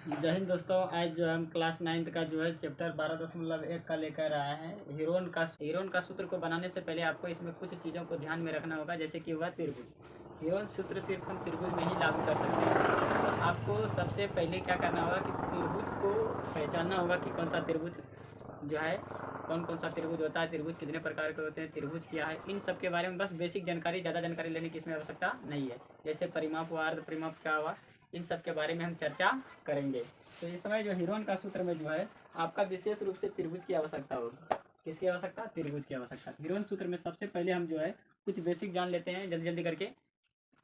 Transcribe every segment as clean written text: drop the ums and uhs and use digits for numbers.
जय हिंद दोस्तों। आज जो है हम क्लास 9 का जो है चैप्टर 12.1 का लेकर आए हैं। हीरोन का सूत्र को बनाने से पहले आपको इसमें कुछ चीज़ों को ध्यान में रखना होगा, जैसे कि हुआ त्रिभुज। हीरोन सूत्र सिर्फ हम त्रिभुज में ही लागू कर सकते हैं। तो आपको सबसे पहले क्या करना होगा कि त्रिभुज को पहचानना होगा कि कौन सा त्रिभुज जो है, कौन कौन सा त्रिभुज होता है, त्रिभुज कितने प्रकार के होते हैं, त्रिभुज क्या है, इन सब के बारे में बस बेसिक जानकारी, ज़्यादा जानकारी लेने की इसमें आवश्यकता नहीं है। जैसे परिमाप हुआ, अर्ध परिमाप क्या हुआ, इन सब के बारे में हम चर्चा करेंगे। तो इस समय जो हीरोन का सूत्र में जो है आपका विशेष रूप से त्रिभुज की आवश्यकता होगी। किसकी आवश्यकता? त्रिभुज की आवश्यकता। हीरोन सूत्र में सबसे पहले हम जो है कुछ बेसिक जान लेते हैं जल्दी जल्दी करके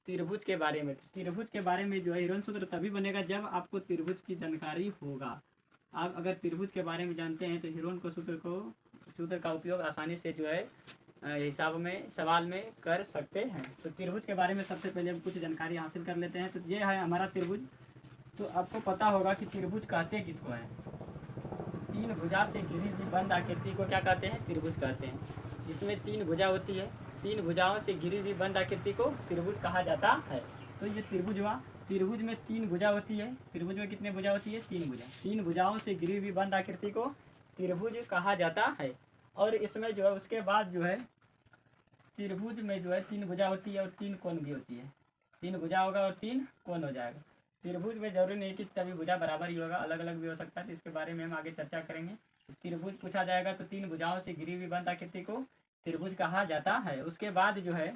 त्रिभुज के बारे में। त्रिभुज के बारे में जो है हीरोन सूत्र तभी बनेगा जब आपको त्रिभुज की जानकारी होगा। आप अगर त्रिभुज के बारे में जानते हैं तो हीरोन को सूत्र का उपयोग आसानी से जो है हिसाब में, सवाल में कर सकते हैं। तो त्रिभुज के बारे में सबसे पहले हम कुछ जानकारी हासिल कर लेते हैं। तो ये है हमारा त्रिभुज। तो आपको पता होगा कि त्रिभुज कहते किसको हैं? तीन भुजा से घिरी हुई बंद आकृति को क्या कहते हैं? त्रिभुज कहते हैं। जिसमें तीन भुजा होती है, तीन भुजाओं से घिरी हुई बंद आकृति को त्रिभुज कहा जाता है। तो ये त्रिभुज हुआ। त्रिभुज में तीन भुजा होती है। त्रिभुज में कितने भुजा होती है? तीन भुजा। तीन भुजाओं से घिरी हुई बंद आकृति को त्रिभुज कहा जाता है। और इसमें जो है उसके बाद जो है त्रिभुज में जो है तीन भुजा होती है और तीन कोण भी होती है। तीन भुजा होगा और तीन कोण हो जाएगा। त्रिभुज में जरूरी नहीं कि सभी भुजा बराबर ही होगा, अलग अलग भी हो सकता है। तो इसके बारे में हम आगे चर्चा करेंगे। त्रिभुज पूछा जाएगा तो तीन भुजाओं से घिरी हुई बंद आकृति को त्रिभुज कहा जाता है। उसके बाद जो है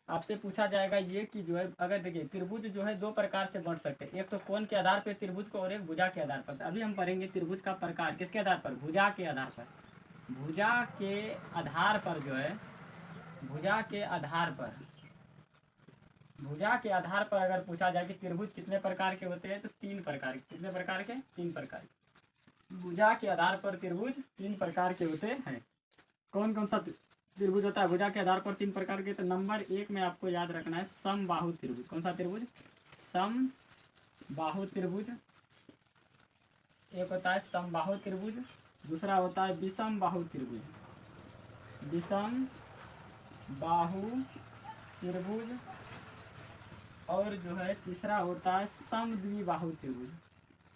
आपसे पूछा जाएगा ये कि जो है, अगर देखिए त्रिभुज जो है दो प्रकार से बन सकते हैं, एक तो कोण के आधार पर त्रिभुज को और एक भुजा के आधार पर। अभी हम पढ़ेंगे त्रिभुज का प्रकार किसके आधार पर? भुजा के आधार पर। भुजा के आधार पर जो है, भुजा के आधार पर, भुजा के आधार पर अगर पूछा जाए कि त्रिभुज कितने प्रकार के होते हैं तो तीन प्रकार के। कितने प्रकार के? तीन प्रकार के। भुजा के आधार पर त्रिभुज तीन प्रकार के होते हैं। कौन कौन सा त्रिभुज होता है भुजा के आधार पर तीन प्रकार के? तो नंबर एक में आपको याद रखना है समबाहु त्रिभुज। कौन सा त्रिभुज? समबाहु त्रिभुज। एक होता है समबाहु त्रिभुज, दूसरा होता है विषम बाहु त्रिभुज। विषम बाहु त्रिभुज। और जो है तीसरा होता है समद्विबाहु त्रिभुज।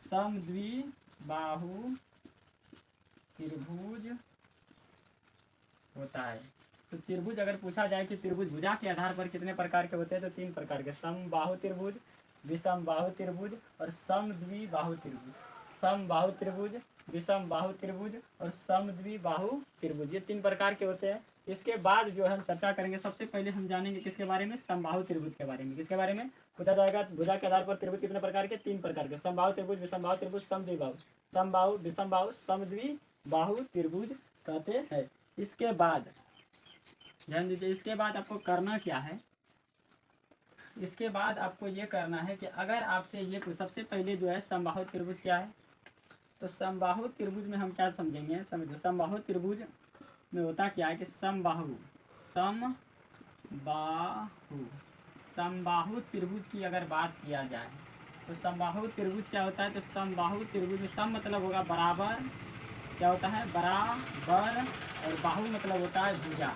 समद्विबाहु त्रिभुज होता है। तो त्रिभुज अगर पूछा जाए कि त्रिभुज भुजा के आधार पर कितने प्रकार के होते हैं तो तीन प्रकार के, समबाहु त्रिभुज, विषम बाहु त्रिभुज और समद्विबाहु त्रिभुज। समबाहु त्रिभुज, विषम बाहु त्रिभुज और समद्विबाहु त्रिभुज, ये तीन प्रकार के होते हैं। इसके बाद जो हम चर्चा करेंगे, सबसे पहले हम जानेंगे किसके बारे में? समबाहु त्रिभुज के बारे में। किसके बारे में पूछा जाएगा? भुजा के आधार पर त्रिभुज कितने प्रकार के? तीन प्रकार के। समबाहु त्रिभुज, विषम बाहु त्रिभुज, समद्विबाहु। समबाहु, विषम बाहु, समद्विबाहु त्रिभुज कहते हैं। इसके बाद ध्यान दीजिए, इसके बाद आपको करना क्या है? इसके बाद आपको ये करना है कि अगर आपसे ये सबसे पहले जो है समबाहु त्रिभुज क्या है, तो समबाहु त्रिभुज में हम क्या समझेंगे? समझिए समबाहु त्रिभुज में होता क्या है कि समबाहु समबाहु त्रिभुज की अगर बात किया जाए तो समबाहु त्रिभुज क्या होता है? तो समबाहु त्रिभुज में सम मतलब होगा बराबर, क्या होता है? बराबर, और बाहु मतलब होता है भुजा।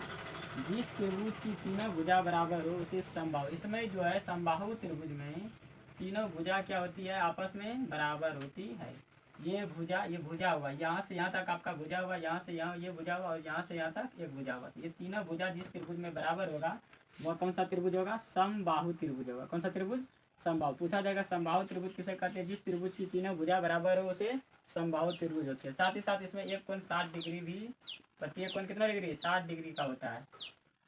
जिस त्रिभुज की तीनों भुजा बराबर हो उसे समबाहु। इसमें जो है समबाहु त्रिभुज में तीनों भुजा क्या होती है? आपस में बराबर होती है। ये भुजा हुआ, यहाँ से यहाँ तक आपका भुजा हुआ, यहाँ से यहाँ ये भुजा हुआ और यहाँ से यहाँ तक एक भुजा हुआ। ये तीनों भुजा जिस त्रिभुज में बराबर होगा वह कौन सा त्रिभुज होगा? समबाहु त्रिभुज होगा। कौन सा त्रिभुज? समबाहु। पूछा जाएगा समबाहु त्रिभुज किसे कहते हैं? जिस त्रिभुज की तीनों भुजा बराबर हो उसे समबाहु त्रिभुज होते हैं। साथ ही साथ इसमें एक कोण 60 डिग्री भी, प्रत्येक कोण कितना डिग्री? 60 डिग्री का होता है।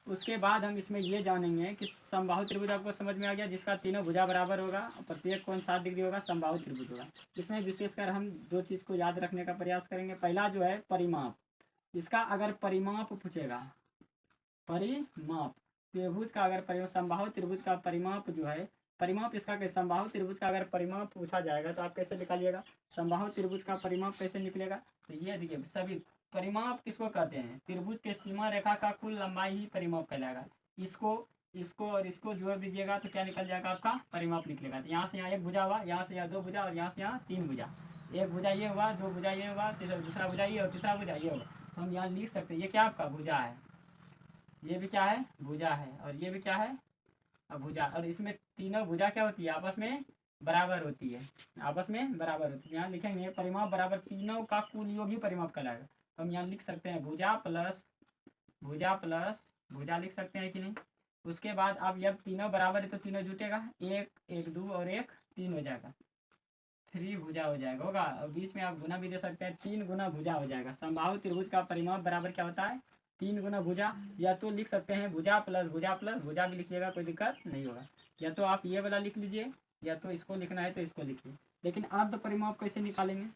उसके बाद हम इसमें ये जानेंगे कि समबाहु त्रिभुज आपको समझ में आ गया, जिसका तीनों भुजा बराबर होगा, प्रत्येक कोण 60 डिग्री होगा, समबाहु त्रिभुज होगा। इसमें विशेषकर हम दो चीज़ को याद रखने का प्रयास करेंगे। पहला जो है परिमाप। इसका अगर परिमाप पूछेगा, परिमाप त्रिभुज का अगर परिमाप, समबाहु त्रिभुज का परिमाप जो है, परिमाप इसका कैसे? समबाहु त्रिभुज का अगर परिमाप पूछा जाएगा तो आप कैसे निकालिएगा? समबाहु त्रिभुज का परिमाप कैसे निकलेगा? तो ये देखिए, सभी परिमाप किसको कहते हैं? त्रिभुज के सीमा रेखा का कुल लंबाई ही परिमाप कहलाएगा। इसको और इसको जोड़ दीजिएगा तो क्या निकल जाएगा? आपका परिमाप निकलेगा। तो यहाँ से यहाँ एक भुजा हुआ, यहाँ से यहाँ दो भुजा और यहाँ से यहाँ तीन भुजा। एक भुजा ये हुआ, दो भुजा ये हुआ, दूसरा भुजा ये और तीसरा भुजा ये होगा। तो हम यहाँ लिख सकते हैं ये क्या आपका भुजा है, ये भी क्या है? भुजा है, और ये भी क्या है? भुजा। और इसमें तीनों भुजा क्या होती है? आपस में बराबर होती है, आपस में बराबर होती है। यहाँ लिखेंगे परिमाप बराबर तीनों का कुल योग ही परिमाप कहलाएगा। तो हम यहाँ लिख सकते हैं भुजा प्लस भुजा लिख सकते हैं कि नहीं। उसके बाद अब जब तीनों बराबर है तो तीनों जुटेगा, एक एक दो और एक तीन हो जाएगा, 3 भुजा हो जाएगा होगा। और बीच में आप गुना भी दे सकते हैं, 3 गुना भुजा हो जाएगा। समबाहु त्रिभुज का परिमाप बराबर क्या होता है, 3 गुना भुजा। या तो लिख सकते हैं भुजा प्लस भुजा भी लिखिएगा, कोई दिक्कत नहीं होगा। या तो आप ये वाला लिख लीजिए, या तो इसको लिखना है तो इसको लिखिए। लेकिन अर्ध परिमाप कैसे निकालेंगे,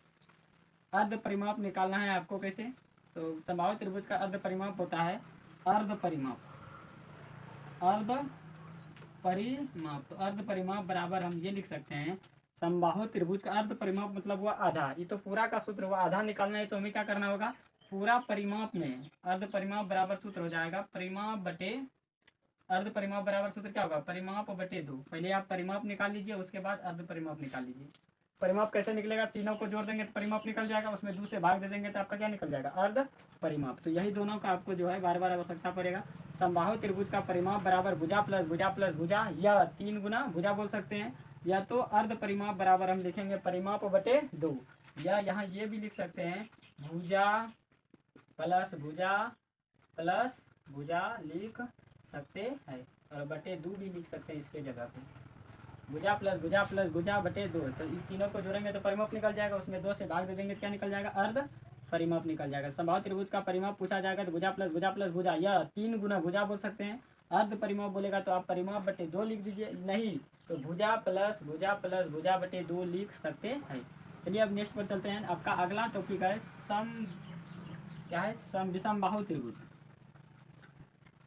अर्ध परिमाप निकालना है आपको कैसे। तो समबाहु त्रिभुज का अर्ध परिमाप होता है अर्ध परिमाप। तो अर्ध परिमाप बराबर हम ये लिख सकते हैं, समबाहु त्रिभुज का अर्ध परिमाप मतलब हुआ आधा। ये तो पूरा का सूत्र हुआ, आधा निकालना है तो हमें क्या करना होगा, पूरा परिमाप में अर्ध परिमाप बराबर सूत्र हो जाएगा परिमाप बटे अर्ध परिमाप बराबर सूत्र क्या होगा, परिमाप बटे 2। पहले आप परिमाप निकाल लीजिए, उसके बाद अर्ध परिमाप निकाल लीजिए। परिमाप कैसे निकलेगा, तीनों को जोड़ देंगे तो परिमाप निकल जाएगा, उसमें 2 से भाग दे देंगे तो आपका क्या निकल जाएगा, अर्ध परिमाप। तो यही दोनों का आपको जो है बार बार आवश्यकता पड़ेगा। समबाहु त्रिभुज का परिमाप बराबर भुजा प्लस भुजा या 3 गुना भुजा बोल सकते हैं। या तो अर्ध परिमाप बराबर हम लिखेंगे परिमाप बटे 2, या यहाँ ये भी लिख सकते हैं भुजा प्लस भुजा लिख सकते हैं, और बटे 2 भी लिख सकते हैं इसके जगह पे। भुजा प्लस भुजा बटे 2, तो इन तीनों को जोड़ेंगे तो परिमाप निकल जाएगा, उसमें 2 से भाग दे देंगे तो क्या निकल जाएगा, अर्ध परिमाप निकल जाएगा। समबाहु त्रिभुज का परिमाप पूछा जाएगा तो भुजा प्लस भुजा या 3 गुना भुजा बोल सकते हैं। अर्ध परिमाप बोलेगा तो आप परिमाप बटे 2 लिख दीजिए, नहीं तो भुजा प्लस भुजा बटे 2 लिख सकते हैं। चलिए अब नेक्स्ट पर चलते हैं। आपका अगला टॉपिक है विषमबाहु त्रिभुज।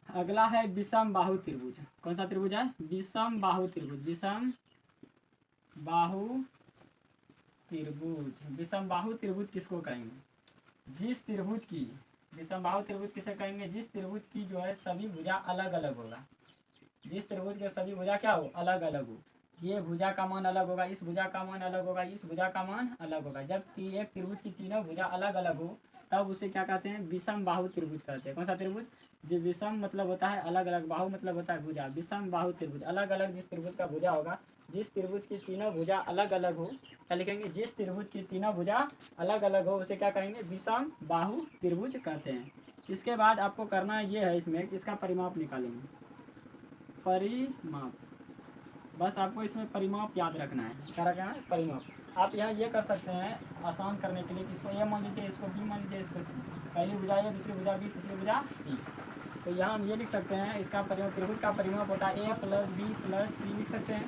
अगला है विषमबाहु त्रिभुज। कौन सा त्रिभुज है, विषमबाहु त्रिभुज। विषमबाहु त्रिभुज किसको कहेंगे, जिस त्रिभुज की विषमबाहु त्रिभुज किसे कहेंगे, जिस त्रिभुज की जो है सभी भुजा अलग अलग होगा। जिस त्रिभुज के सभी भुजा क्या हो, अलग अलग हो। ये भुजा का मान अलग होगा, इस भुजा का मान अलग होगा, इस भुजा का मान अलग होगा। जब एक त्रिभुज की तीनों भुजा अलग अलग हो तब उसे क्या कहते हैं, विषमबाहु त्रिभुज कहते हैं। कौन सा त्रिभुज, जो विषम मतलब होता है अलग अलग, बाहु मतलब होता है भुजा। विषमबाहु त्रिभुज अलग अलग जिस त्रिभुज का भुजा होगा, जिस त्रिभुज की तीनों भुजा अलग अलग हो, क्या लिखेंगे, जिस त्रिभुज की तीनों भुजा अलग अलग हो उसे क्या कहेंगे, विषमबाहु त्रिभुज कहते हैं। इसके बाद आपको करना ये है, इसमें इसका परिमाप निकालेंगे, परिमाप। बस आपको इसमें परिमाप याद रखना है, क्या रखना है, परिमाप। आप यहाँ ये कर सकते हैं आसान करने के लिए, इसको ए मान लीजिए, इसको बी मान लीजिए, इसको सी। पहली भुजा ए, दूसरी भुजा बी, तीसरी भुजा सी। तो यहाँ हम ये लिख सकते हैं, इसका परिमाप, त्रिभुज का परिमाप होता है ए प्लस बी प्लस सी लिख सकते हैं।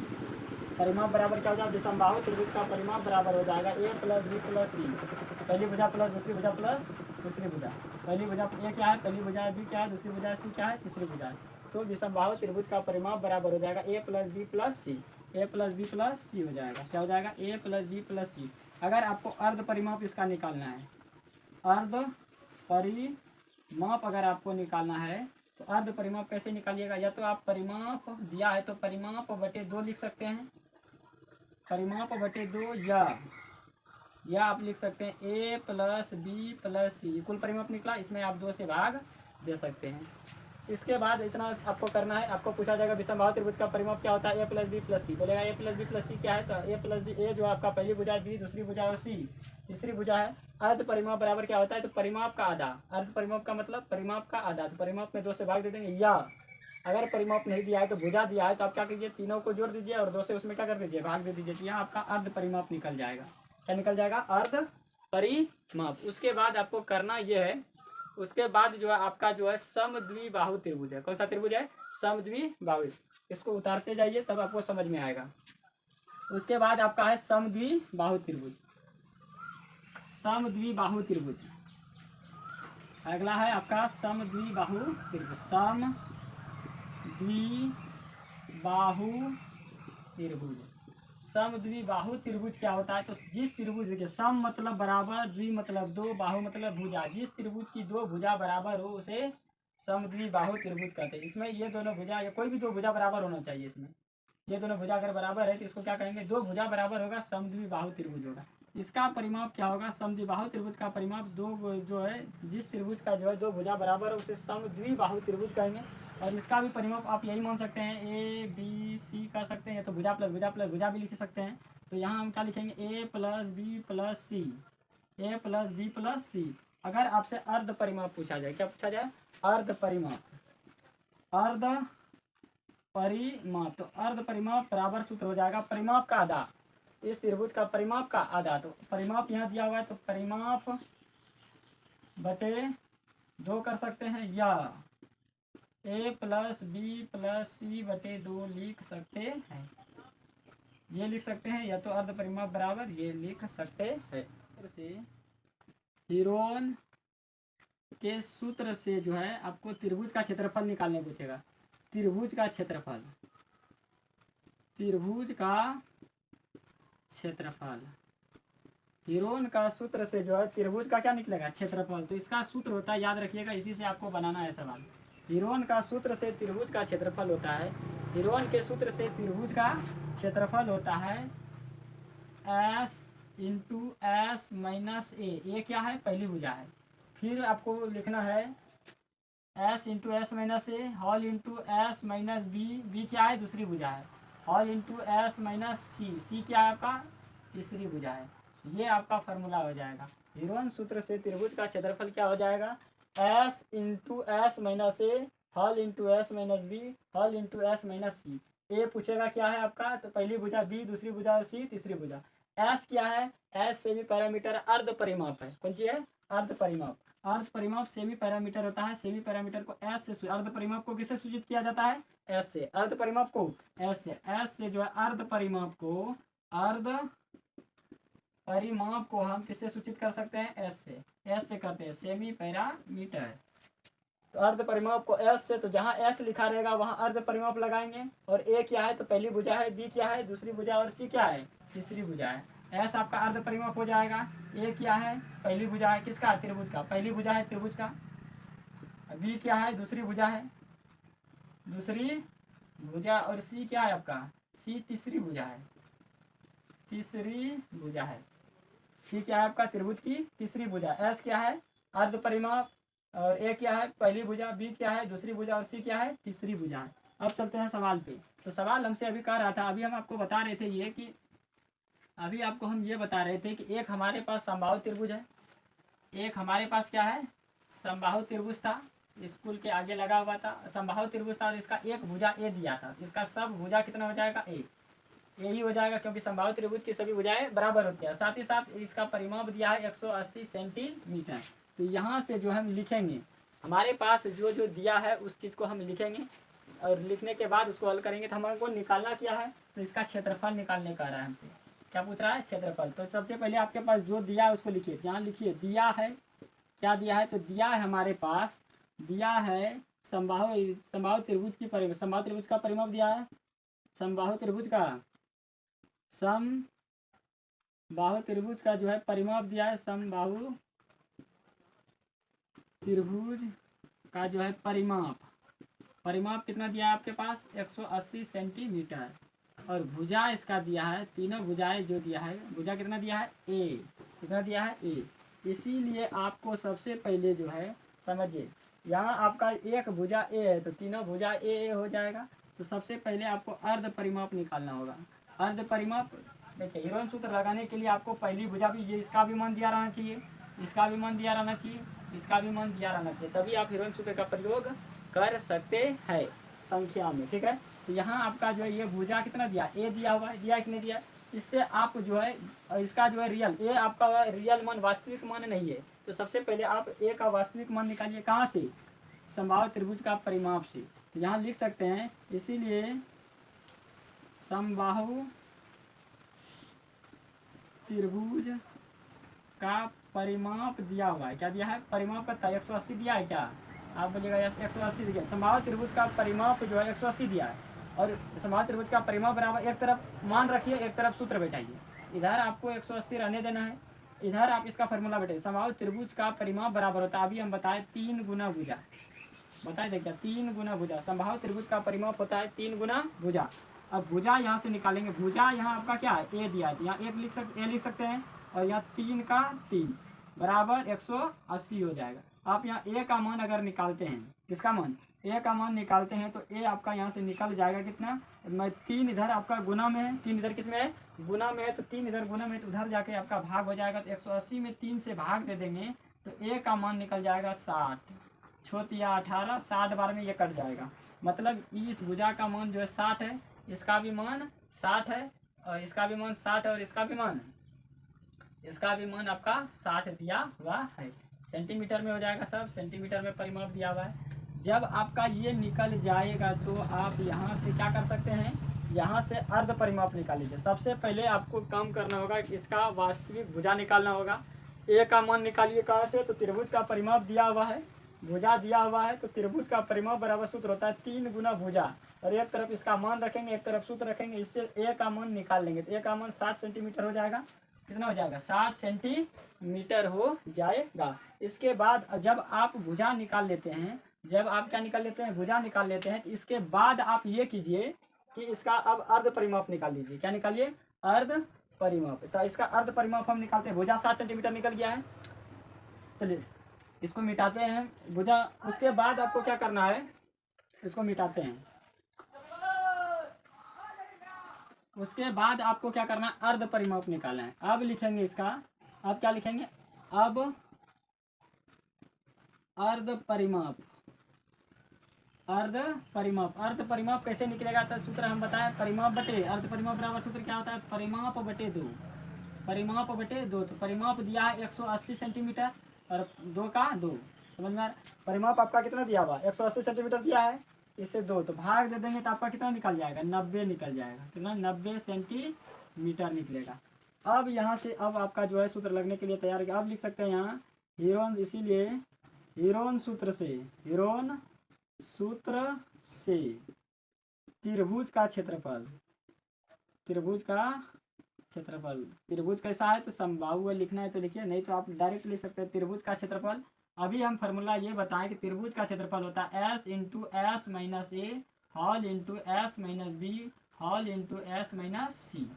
परिमाप बराबर क्या हो जाएगा, विषमबाहु त्रिभुज का परिमाप बराबर हो जाएगा ए प्लस बी प्लस सी। पहली भुजा प्लस दूसरी भुजा प्लस दूसरी भुजा। पहली भुजा ए क्या है, पहली भुजा बी क्या है, दूसरी भुजा सी क्या है, तीसरी भुजा है। तो विषमबाहु त्रिभुज का परिमाप बराबर हो जाएगा ए प्लस बी प्लस सी। ए प्लस बी प्लस सी हो जाएगा, क्या हो जाएगा, ए प्लस बी प्लस सी। अगर आपको अर्ध परिमाप इसका निकालना है, अर्ध परिमाप अगर आपको निकालना है तो अर्ध परिमाप कैसे निकालिएगा, या तो आप परिमाप दिया है तो परिमाप बटे 2 लिख सकते हैं, परिमाप बटे 2, या आप लिख सकते हैं ए प्लस बी प्लस सी। कुल परिमाप निकला, इसमें आप 2 से भाग दे सकते हैं। इसके बाद इतना आपको करना है, आपको पूछा जाएगा विषमबाहु त्रिभुज का परिमाप क्या होता है, ए प्लस बी प्लस सी। बोलेगा ए प्लस बी प्लस सी क्या है, तो ए प्लस बी, ए जो आपका पहली भुजा है, बी दूसरी भुजा और सी तीसरी भुजा है। अर्ध परिमाप बराबर क्या होता है, तो परिमाप का आधा। अर्ध परिमाप का मतलब परिमाप का आधा, तो परिमाप में 2 से भाग दे देंगे। या अगर परिमाप नहीं दिया है तो भुजा दिया है तो आप क्या कीजिए, तीनों को जोड़ दीजिए और 2 से उसमें क्या कर दीजिए, भाग दे दीजिए। यहाँ आपका अर्ध परिमाप निकल जाएगा। क्या निकल जाएगा, अर्ध परिमाप। उसके बाद आपको करना ये है, उसके बाद जो है आपका जो है समद्विबाहु त्रिभुज है। कौन सा त्रिभुज है, समद्विबाहु। इसको उतारते जाइए तब आपको समझ में आएगा। उसके बाद आपका है समद्विबाहु त्रिभुज। समद्विबाहु त्रिभुज अगला है आपका समद्विबाहु त्रिभुज। समद्विबाहु त्रिभुज, समद्विबाहु त्रिभुज क्या होता है, तो जिस त्रिभुज, देखिए सम मतलब बराबर, द्वि मतलब 2, बाहु मतलब भुजा। जिस त्रिभुज की 2 भुजा बराबर हो उसे समद्विबाहु त्रिभुज कहते हैं। इसमें ये दोनों भुजा या कोई भी 2 भुजा बराबर होना चाहिए। इसमें ये दोनों भुजा अगर बराबर है तो इसको क्या कहेंगे, 2 भुजा बराबर होगा, समद्विबाहु त्रिभुज होगा। इसका परिमाप क्या होगा, समद्विबाहु त्रिभुज का परिमाप 2 जो है, जिस त्रिभुज का जो है 2 भुजा बराबर है उसे समद्विबाहु त्रिभुज कहेंगे। और इसका भी परिमाप आप यही मान सकते हैं, ए बी सी कर सकते हैं, या तो भुजा प्लस भुजा प्लस भुजा भी लिख सकते हैं। तो यहाँ हम क्या लिखेंगे, ए प्लस बी प्लस सी, ए प्लस बी प्लस सी। अगर आपसे अर्ध परिमाप पूछा जाए, क्या पूछा जाए, अर्ध परिमाप, अर्ध परिमाप, तो अर्ध परिमाप बराबर सूत्र हो जाएगा परिमाप का आधा, इस त्रिभुज का परिमाप का आधा। तो परिमाप यहाँ दिया हुआ है, तो परिमाप बटे 2 कर सकते हैं, या ए प्लस बी प्लस सी बटे 2 लिख सकते हैं, ये लिख सकते हैं, या तो अर्ध परिमाप बराबर ये लिख सकते हैं। से हीरोन के सूत्र से जो है आपको त्रिभुज का क्षेत्रफल निकालने पूछेगा, त्रिभुज का क्षेत्रफल, त्रिभुज का क्षेत्रफल। हीरोन का सूत्र से जो है त्रिभुज का क्या निकलेगा, क्षेत्रफल। तो इसका सूत्र होता है, याद रखिएगा, इसी से आपको बनाना है सवाल। हीरोन का सूत्र से त्रिभुज का क्षेत्रफल होता है, हीरोन के सूत्र से त्रिभुज का क्षेत्रफल होता है एस इंटू एस माइनस ए। ये क्या है, पहली भुजा है। फिर आपको लिखना है S into S minus A whole into S minus B, B क्या है, दूसरी भुजा है, whole into S minus C, C क्या है आपका, तीसरी भुजा है। ये आपका फॉर्मूला हो जाएगा। हीरोन सूत्र से त्रिभुज का क्षेत्रफल क्या हो जाएगा, S into S minus A whole into S minus B whole into S minus C. ए पूछेगा क्या है आपका, तो पहली भुजा, बी दूसरी भुजा और सी तीसरी भुजा। एस क्या है, एस सेमी पैरामीटर अर्ध परिमाप है, कौन सी है, अर्ध परिमाप। अर्ध परिमाप सेमी पैरामीटर होता है, सेमी पैरामीटर को एस से, अर्ध परिमाप को किससे सूचित किया जाता है, एस से, अर्ध परिमाप को एस से, एस से जो है अर्ध परिमाप को, अर्ध परिमाप को हम किससे सूचित कर सकते हैं, एस से, एस से करते हैं, सेमी पैरामीटर। तो अर्ध परिमाप को एस से, तो जहाँ एस लिखा रहेगा वहाँ अर्ध परिमाप लगाएंगे। और ए क्या है, तो पहली भुजा है, बी क्या है, दूसरी भुजा, और सी क्या है, तीसरी भुजा है। एस आपका अर्ध परिमाप हो जाएगा। ए क्या है, पहली भुजा है, किसका, त्रिभुज का, पहली भुजा है त्रिभुज का। बी क्या है, दूसरी भुजा है, दूसरी भुजा, और सी क्या है आपका, सी तीसरी भुजा है, तीसरी भुजा है। सी क्या है आपका, त्रिभुज की तीसरी भुजा। एस क्या है, अर्ध परिमाप, और ए क्या है, पहली भुजा, बी क्या है, दूसरी भुजा, और सी क्या है, तीसरी भुजा है। अब चलते हैं सवाल पे। तो सवाल हमसे अभी कह रहा था, अभी हम आपको बता रहे थे ये कि, अभी आपको हम ये बता रहे थे कि एक हमारे पास समबाहु त्रिभुज है, एक हमारे पास क्या है, समबाहु त्रिभुज था, स्कूल के आगे लगा हुआ था, समबाहु त्रिभुज था, और इसका एक भुजा ए दिया था। इसका सब भुजा कितना हो जाएगा, ए, यही हो जाएगा, क्योंकि समबाहु त्रिभुज की सभी भुजाएं बराबर होती है। साथ ही साथ इसका परिमाप दिया है 180 सेंटीमीटर। तो यहाँ से जो हम लिखेंगे, हमारे पास जो जो दिया है उस चीज़ को हम लिखेंगे, और लिखने के बाद उसको हल करेंगे। तो हमको निकालना क्या है, तो इसका क्षेत्रफल निकालने का रहा है हमसे। क्या पूछ रहा है, क्षेत्रफल। तो सबसे पहले आपके पास जो दिया है उसको लिखिए, यहाँ लिखिए, दिया है, क्या दिया है, तो दिया है हमारे पास, दिया है समबाहु त्रिभुज की परिमाप, समबाहु त्रिभुज का परिमाप दिया है, समबाहु त्रिभुज का, समबाहु त्रिभुज का जो है परिमाप दिया है, समबाहु त्रिभुज का जो है परिमाप, परिमाप कितना दिया है आपके पास, 180 सेंटीमीटर। और भुजा इसका दिया है, तीनों भुजाएं जो दिया है, भुजा कितना दिया है, ए, कितना दिया है, ए। इसीलिए आपको सबसे पहले जो है समझिए, यहाँ आपका एक भुजा ए है, तो तीनों भुजा ए हो जाएगा। तो सबसे पहले आपको अर्ध परिमाप निकालना होगा। अर्ध परिमाप देखिए, हीरोन सूत्र लगाने के लिए आपको पहली भुजा भी, ये इसका भी मान दिया रहना चाहिए, इसका भी मान दिया रहना चाहिए, इसका भी मान दिया रहना चाहिए, तभी आप हीरोन सूत्र का प्रयोग कर सकते हैं संख्या में, ठीक है। तो यहाँ आपका जो है ये भुजा कितना दिया, ए दिया हुआ है, दिया कि नहीं दिया। इससे आप जो है इसका जो है रियल, ए आपका रियल मान, वास्तविक मान नहीं है। तो सबसे पहले आप ए का वास्तविक मान निकालिए, कहाँ से, समबाहु त्रिभुज का परिमाप से। तो यहाँ लिख सकते हैं, इसीलिए समबाहु त्रिभुज का परिमाप दिया हुआ है, क्या दिया है, परिमाप का 180 दिया है, क्या आप बोलिएगा 180 दिया। समबाहु त्रिभुज का परिमाप जो है 180 दिया है, और समबाहु त्रिभुज का परिमाप बराबर, एक तरफ मान रखिए, एक तरफ सूत्र बैठाइए। इधर आपको 180 रहने देना है, इधर आप इसका फॉर्मूला बैठाइए। समबाहु त्रिभुज का परिमाप बराबर होता है, अभी हम बताए 3 गुना भुजा, बताए देखिए 3 गुना भुजा। समबाहु त्रिभुज का परिमाप होता है 3 गुना भुजा। अब भुजा यहाँ से निकालेंगे, भुजा यहाँ आपका क्या है, ए दिया है, यहाँ एक लिख सकते हैं, और यहाँ 3 का 3 बराबर 180 हो जाएगा। आप यहाँ ए का मान अगर निकालते हैं, किसका मान, ए का मान निकालते हैं तो ए आपका यहाँ से निकल जाएगा कितना, मैं 3 इधर आपका गुना में है, 3 इधर किस में है, गुना में है, तो 3 इधर गुना में तो उधर जाके आपका भाग हो जाएगा। तो 180 में 3 से भाग दे देंगे तो ए का मान निकल जाएगा 60, छोट या 18, 60 बार में ये कट जाएगा। मतलब इस भुजा का मान जो है 60 है, इसका भी मान 60 है, और इसका भी मान 60 है, और इसका भी मान आपका 60 दिया हुआ है। सेंटीमीटर में हो जाएगा, सब सेंटीमीटर में परिमाप दिया हुआ है। जब आपका ये निकल जाएगा तो आप यहाँ से क्या कर सकते हैं, यहाँ से अर्ध परिमाप निकाल लीजिए। सबसे पहले आपको काम करना होगा, इसका वास्तविक भुजा निकालना होगा। ए का मान निकालिए कहाँ से, तो त्रिभुज का परिमाप दिया हुआ है, भुजा दिया हुआ है, तो त्रिभुज का परिमाप बराबर सूत्र होता है 3 गुना भुजा, और एक तरफ इसका मान रखेंगे, एक तरफ सूत्र रखेंगे, इससे ए का मान निकाल लेंगे। तो ए का मान 60 सेंटीमीटर हो जाएगा। कितना हो जाएगा, 60 सेंटीमीटर हो जाएगा। इसके बाद जब आप भुजा निकाल लेते हैं, जब आप क्या निकाल लेते हैं, भुजा निकाल लेते हैं, तो इसके बाद आप ये कीजिए कि इसका अब अर्ध परिमाप निकाल लीजिए। क्या निकालिए, अर्ध परिमाप। तो इसका अर्ध परिमाप हम निकालते हैं। भुजा 60 सेंटीमीटर निकल गया है, चलिए इसको मिटाते हैं भुजा। उसके बाद आपको क्या करना है, इसको मिटाते हैं। उसके बाद आपको क्या करना है, अर्ध परिमाप निकालना है। अब लिखेंगे इसका, अब क्या लिखेंगे, अब अर्ध परिमाप। अर्ध परिमाप कैसे निकलेगा, तो सूत्र हम बताएं, परिमाप बटे अर्ध परिमाप बराबर सूत्र क्या होता है, परिमाप बटे 2। तो परिमाप दिया है 180 सेंटीमीटर, और 2 का 2, समझ में। परिमाप आपका कितना दिया हुआ, 180 सेंटीमीटर दिया है, इससे 2 तो भाग दे देंगे तो आपका कितना निकल जाएगा, 90 निकल जाएगा। कितना, 90 सेंटीमीटर निकलेगा। अब यहाँ से अब आपका जो है सूत्र लगने के लिए तैयार है। अब लिख सकते हैं यहाँ हीरोन, इसीलिए हीरोन सूत्र से त्रिभुज का क्षेत्रफल, त्रिभुज कैसा है, तो समबाहु लिखना है तो लिखिए, नहीं तो आप डायरेक्ट लिख सकते हैं त्रिभुज का क्षेत्रफल। अभी हम फार्मूला ये बताएं कि त्रिभुज का क्षेत्रफल होता है s into S minus A whole into S minus B whole into S minus C,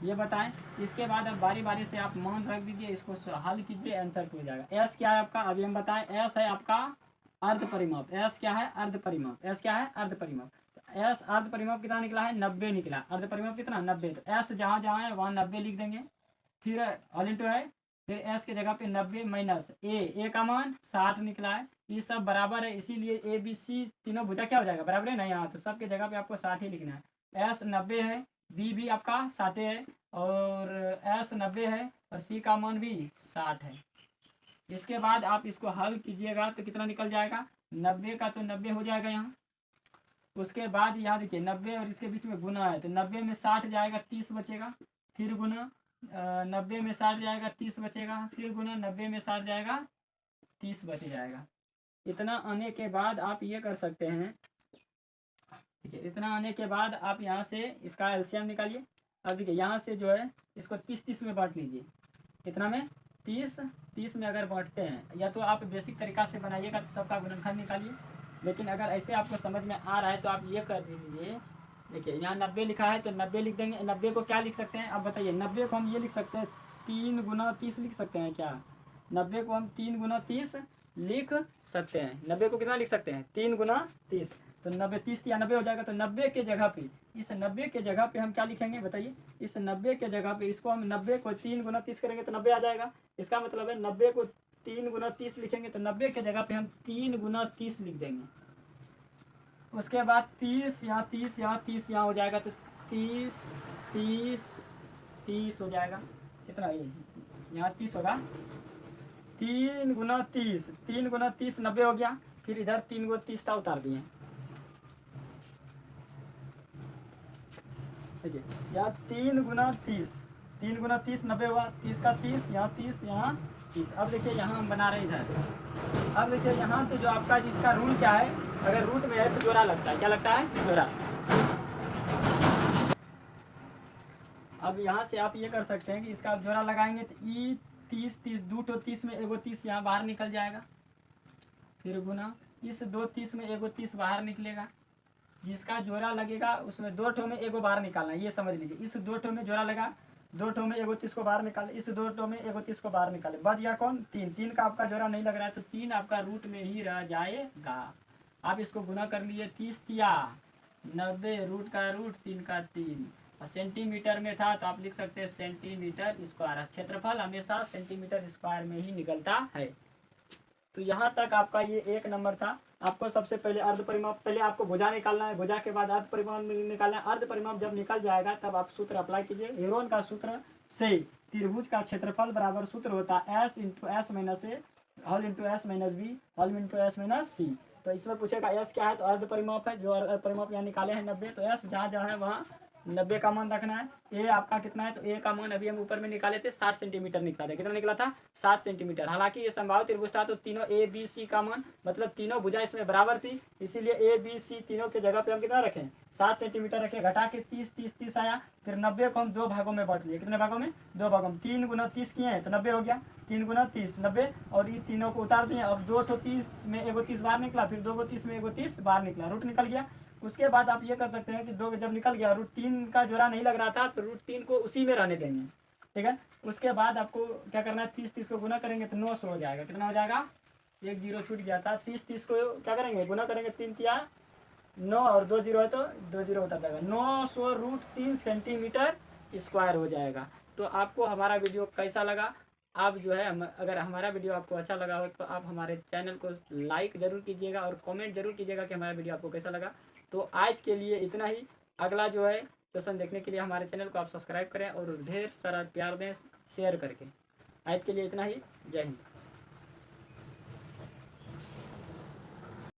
ये बताएं। इसके बाद अब बारी बारी से आप मान रख दीजिए, इसको हल कीजिए, आंसर हो जाएगा। एस क्या है आपका, अभी हम बताएं, एस है आपका अर्ध परिमाप। एस क्या है, अर्ध परिमाप। एस क्या है, अर्ध परिमाप। एस अर्ध परिमाप कितना निकला है, 90 निकला। अर्ध परिमाप कितना, 90। तो एस जहाँ जहाँ है वहाँ 90 लिख देंगे, फिर हॉल इंटू है, फिर एस के जगह पे 90 माइनस ए का मान 60 निकला है। ये सब बराबर है, इसीलिए ए बी सी तीनों भुजा क्या हो जाएगा, बराबर है ना। यहाँ तो सबके जगह पे आपको 60 ही लिखना है। एस 90 है, बी भी आपका 60 है, और एस 90 है, और सी का मान भी 60 है। इसके बाद आप इसको हल कीजिएगा तो कितना निकल जाएगा, 90 का तो 90 हो जाएगा यहाँ। उसके बाद यहाँ देखिए 90 और इसके बीच में गुना है, तो 90 में 60 जाएगा, 30 बचेगा, फिर गुना 90 में 60 जाएगा, 30 बचेगा, फिर गुना 90 में 60 जाएगा, 30 बच जाएगा। इतना आने के बाद आप ये कर सकते हैं, ठीक है। इतना आने के बाद आप यहाँ से इसका एलसीएम निकालिए। अब देखिए यहाँ से जो है इसको 30-30 में बांट लीजिए। कितना में, 30 में अगर बांटते हैं, या तो आप बेसिक तरीका से बनाइएगा तो सबका गुणनखंड निकालिए, लेकिन अगर ऐसे आपको समझ में आ रहा है तो आप ये कर दीजिए। देखिए यहाँ 90 लिखा है तो 90 लिख देंगे। 90 को क्या लिख सकते हैं, अब बताइए। 90 को हम ये लिख सकते हैं 3 गुना 30 लिख सकते हैं क्या, 90 को हम 3 गुना 30 लिख सकते हैं। 90 को कितना लिख सकते हैं, 3 गुना 30, तो 90 30 या 90 हो जाएगा। तो 90 के जगह पे, इस 90 के जगह पे हम क्या लिखेंगे बताइए। इस 90 के जगह पे इसको हम 90 को 3 गुना 30 करेंगे तो 90 आ जाएगा। इसका मतलब है 90 को 3 गुना 30 लिखेंगे तो 90 के जगह पे हम 3 गुना 30 लिख देंगे। उसके बाद 30 यहाँ 30 यहाँ 30 यहाँ हो जाएगा, तो 30 हो जाएगा। कितना ये यहाँ 30 होगा, 3 गुना 30 90 हो गया। फिर इधर 3 को 30 था उतार दिए, ठीक है। यहाँ 3 गुना 30 90 हुआ, 30 का 30 यहाँ 30। अब देखिए यहाँ हम बना रहे हैं इधर। अब देखिए यहाँ से जो आपका इसका रूल क्या है, अगर रूट में है तो जोड़ा लगता है। क्या लगता है, जोड़ा। अब यहाँ से आप ये कर सकते हैं कि इसका जोड़ा लगाएंगे तो ई 30 दो ठो 30 में एगो 30 यहाँ बाहर निकल जाएगा, फिर गुना इस 2 30 में एगो 30 बाहर निकलेगा। जिसका जोड़ा लगेगा उसमें 2 ठो में एगो बाहर निकालना, ये समझ लीजिए। इस 2 ठो में जोड़ा लगा, 2 ठो में एगो 30 को बाहर निकाले, इस 2 ठो में एगो 30 को बाहर निकाले, बच गया कौन, 3 का आपका जोड़ा नहीं लग रहा है तो 3 आपका रूट में ही रह जाएगा। आप इसको गुना कर लिए 30 तिया 90, रूट का रूट 3 का 3, और सेंटीमीटर में था तो आप लिख सकते हैं सेंटीमीटर स्क्वायर। क्षेत्रफल हमेशा सेंटीमीटर स्क्वायर में ही निकलता है। तो यहाँ तक आपका ये 1 नंबर था। आपको सबसे पहले अर्ध परिमाप, पहले आपको भुजा निकालना है, भुजा के बाद अर्ध परिमाप निकालना है। अर्ध परिमाप जब निकल जाएगा तब आप सूत्र अप्लाई कीजिए। हेरोन का सूत्र से त्रिभुज का क्षेत्रफल बराबर सूत्र होता है S into S minus A whole into S minus B whole into S minus C. तो इसमें पूछेगा एस क्या है, तो अर्ध परिमाप है, जो अर्ध परिमाप यहाँ निकाले हैं 90, तो एस जहाँ जहाँ है वहाँ 90 का मान रखना है। ए आपका कितना है, तो ए का मान अभी हम ऊपर में निकाले थे 60 सेंटीमीटर निकला था। कितना निकला था, 60 सेंटीमीटर। हालांकि ये समबाहु त्रिभुज था तो तीनों ए बी सी का मान, मतलब तीनों भुजा इसमें बराबर थी, इसीलिए ए बी सी तीनों के जगह पे हम कितना रखें, 60 सेंटीमीटर रखे। घटा के 30 30 30 आया, फिर 90 को हम 2 भागों में बांट लिए। कितने भागों में, 2 भागों में। 3 गुना 30 किए हैं तो 90 हो गया, 3 गुना 30 90, और ये तीनों को उतार दिए। अब 2 तो 30 में एगो 30 बाहर निकला, फिर 2 को 30 में एगो 30 बाहर निकला, रूट निकल गया। उसके बाद आप ये कर सकते हैं कि 2 जब निकल गया, रूट 3 का जोड़ा नहीं लग रहा था तो रूट 3 को उसी में रहने देंगे, ठीक है। उसके बाद आपको क्या करना है, 30 30 को गुना करेंगे तो 900 हो जाएगा। कितना हो जाएगा, 1 0 छूट गया था। 30 30 को क्या करेंगे, गुना करेंगे, 3 तिया 9 और 2 0 है तो 2 0 उतर जाएगा, 900 रूट 3 सेंटीमीटर स्क्वायर हो जाएगा। तो आपको हमारा वीडियो कैसा लगा, आप जो है अगर हमारा वीडियो आपको अच्छा लगा हो तो आप हमारे चैनल को लाइक ज़रूर कीजिएगा और कमेंट जरूर कीजिएगा कि हमारा वीडियो आपको कैसा लगा। तो आज के लिए इतना ही। अगला जो है सेशन देखने के लिए हमारे चैनल को आप सब्सक्राइब करें और ढेर सारा प्यार दें शेयर करके। आज के लिए इतना ही। जय हिंद।